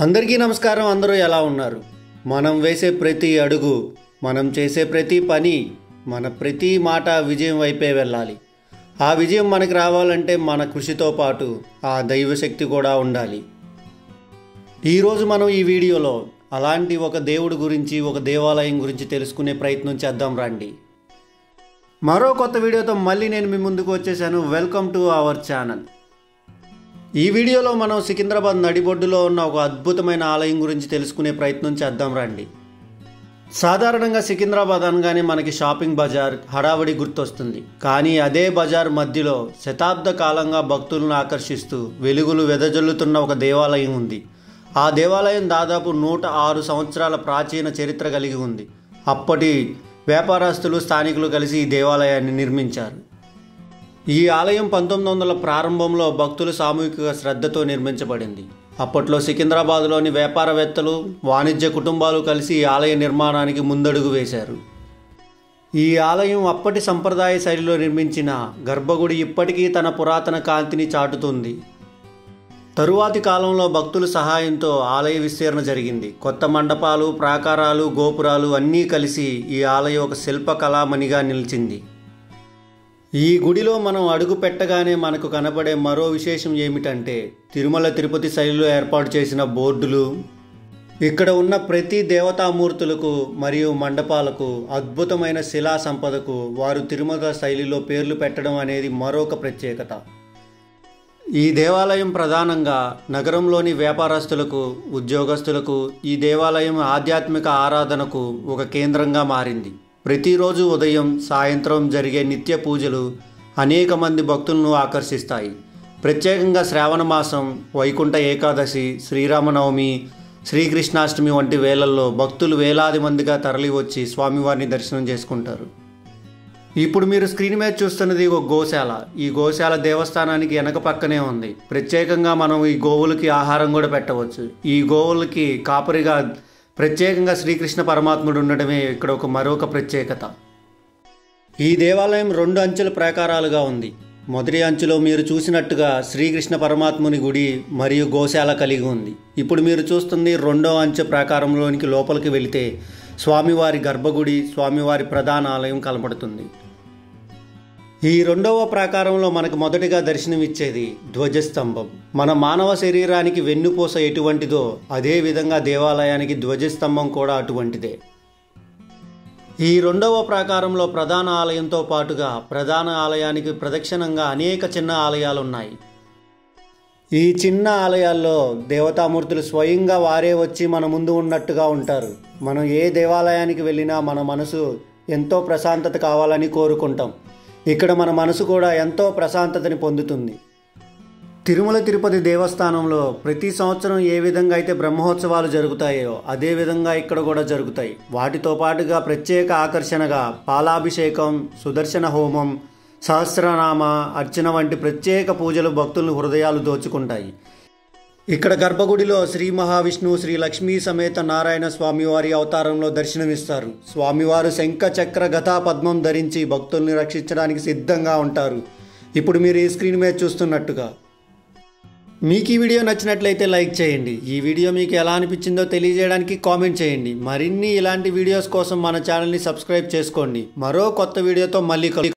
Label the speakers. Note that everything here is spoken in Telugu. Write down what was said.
Speaker 1: అందరికీ నమస్కారం. అందరూ ఎలా ఉన్నారు? మనం వేసే ప్రతి అడుగు, మనం చేసే ప్రతి పని, మన ప్రతి మాట విజయం వైపే వెళ్ళాలి. ఆ విజయం మనకు రావాలంటే మన కృషితో పాటు ఆ దైవశక్తి కూడా ఉండాలి. ఈరోజు మనం ఈ వీడియోలో అలాంటి ఒక దేవుడి గురించి, ఒక దేవాలయం గురించి తెలుసుకునే ప్రయత్నం చేద్దాం రండి. మరో కొత్త వీడియోతో మళ్ళీ నేను మీ ముందుకు వచ్చేసాను. Welcome to our channel. ఈ వీడియోలో మనం సికింద్రాబాద్ నడిబొడ్డులో ఉన్న ఒక అద్భుతమైన ఆలయం గురించి తెలుసుకునే ప్రయత్నం చేద్దాం రండి. సాధారణంగా సికింద్రాబాద్ అనగానే మనకి షాపింగ్ బజార్, హడావిడి గుర్తొస్తుంది. కానీ అదే బజార్ మధ్యలో శతాబ్ద కాలంగా భక్తులను ఆకర్షిస్తూ వెలుగులు వెదజల్లుతున్న ఒక దేవాలయం ఉంది. ఆ దేవాలయం దాదాపు 106 సంవత్సరాల ప్రాచీన చరిత్ర కలిగి ఉంది. అప్పటి వ్యాపారస్తులు, స్థానికులు కలిసి ఈ దేవాలయాన్ని నిర్మించారు. ఈ ఆలయం 1900 ప్రారంభంలో భక్తులు సామూహిక శ్రద్ధతో నిర్మించబడింది. అప్పట్లో సికింద్రాబాద్లోని వ్యాపారవేత్తలు, వాణిజ్య కుటుంబాలు కలిసి ఈ ఆలయ నిర్మాణానికి ముందడుగు వేశారు. ఈ ఆలయం అప్పటి సంప్రదాయ శైలిలో నిర్మించిన గర్భగుడి ఇప్పటికీ తన పురాతన కాంతిని చాటుతుంది. తరువాతి కాలంలో భక్తుల సహాయంతో ఆలయ విస్తరణ జరిగింది. కొత్త మండపాలు, ప్రాకారాలు, గోపురాలు అన్నీ కలిసి ఈ ఆలయం ఒక శిల్పకళామణిగా నిలిచింది. ఈ గుడిలో మనం అడుగు పెట్టగానే మనకు కనబడే మరో విశేషం ఏమిటంటే తిరుమల తిరుపతి శైలిలో ఏర్పాటు చేసిన బోర్డులు. ఇక్కడ ఉన్న ప్రతి దేవతామూర్తులకు మరియు మండపాలకు, అద్భుతమైన శిలా సంపదకు వారు తిరుమల శైలిలో పేర్లు పెట్టడం అనేది మరొక ప్రత్యేకత. ఈ దేవాలయం ప్రధానంగా నగరంలోని వ్యాపారస్తులకు, ఉద్యోగస్తులకు ఈ దేవాలయం ఆధ్యాత్మిక ఆరాధనకు ఒక కేంద్రంగా మారింది. ప్రతిరోజు ఉదయం, సాయంత్రం జరిగే నిత్య పూజలు అనేక మంది భక్తులను ఆకర్షిస్తాయి. ప్రత్యేకంగా శ్రావణ మాసం, వైకుంఠ ఏకాదశి, శ్రీరామనవమి, శ్రీకృష్ణాష్టమి వంటి వేళల్లో భక్తులు వేలాది మందిగా తరలివచ్చి స్వామివారిని దర్శనం చేసుకుంటారు. ఇప్పుడు మీరు స్క్రీన్ మీద చూస్తున్నది ఒక గోశాల. ఈ గోశాల దేవస్థానానికి వెనక పక్కనే ఉంది. ప్రత్యేకంగా మనం ఈ గోవులకి ఆహారం కూడా పెట్టవచ్చు. ఈ గోవులకి కాపరిగా ప్రత్యేకంగా శ్రీకృష్ణ పరమాత్ముడు ఉండడమే ఇక్కడ మరొక ప్రత్యేకత. ఈ దేవాలయం 2 అంచెల ప్రాకారాలుగా ఉంది. మొదటి అంచులో మీరు చూసినట్టుగా శ్రీకృష్ణ పరమాత్ముని గుడి మరియు గోశాల కలిగి ఉంది. ఇప్పుడు మీరు చూస్తుంది 2వ అంచె ప్రాకారంలోనికి లోపలికి వెళితే స్వామివారి గర్భగుడి, స్వామివారి ప్రధాన ఆలయం కనబడుతుంది. ఈ 2వ ప్రాకారంలో మనకు మొదటిగా దర్శనమిచ్చేది ధ్వజస్తంభం. మన మానవ శరీరానికి వెన్నుపూస ఎటువంటిదో అదే విధంగా దేవాలయానికి ధ్వజస్తంభం కూడా అటువంటిదే. ఈ 2వ ప్రాకారంలో ప్రధాన ఆలయంతో పాటుగా ప్రధాన ఆలయానికి ప్రదక్షిణంగా అనేక చిన్న ఆలయాలు ఉన్నాయి. ఈ చిన్న ఆలయాల్లో దేవతామూర్తులు స్వయంగా వారే వచ్చి మన ముందు ఉన్నట్టుగా ఉంటారు. మనం ఏ దేవాలయానికి వెళ్ళినా మన మనసు ఎంతో ప్రశాంతత కావాలని కోరుకుంటాం. ఇక్కడ మన మనసు కూడా ఎంతో ప్రశాంతతని పొందుతుంది. తిరుమల తిరుపతి దేవస్థానంలో ప్రతి సంవత్సరం ఏ విధంగా అయితే బ్రహ్మోత్సవాలు జరుగుతాయో అదే విధంగా ఇక్కడ కూడా జరుగుతాయి. వాటితో పాటుగా ప్రత్యేక ఆకర్షణగా పాలాభిషేకం, సుదర్శన హోమం, సహస్రనామ అర్చన వంటి ప్రత్యేక పూజలు భక్తుల హృదయాలు దోచుకుంటాయి. ఇక్కడ గర్భగుడిలో శ్రీ మహావిష్ణువు, శ్రీ లక్ష్మీ సమేత నారాయణ స్వామివారి అవతారంలో దర్శనమిస్తారు. స్వామివారు శంఖ, చక్ర, గదా, పద్మం ధరించి భక్తుల్ని రక్షించడానికి సిద్ధంగా ఉంటారు. ఇప్పుడు మీరు ఈ స్క్రీన్ మీద చూస్తున్నట్టుగా. మీకు ఈ వీడియో నచ్చినట్లయితే లైక్ చేయండి. ఈ వీడియో మీకు ఎలా అనిపించిందో తెలియజేయడానికి కామెంట్ చేయండి. మరిన్ని ఇలాంటి వీడియోస్ కోసం మన ఛానల్ని సబ్స్క్రైబ్ చేసుకోండి. మరో కొత్త వీడియోతో మళ్ళీ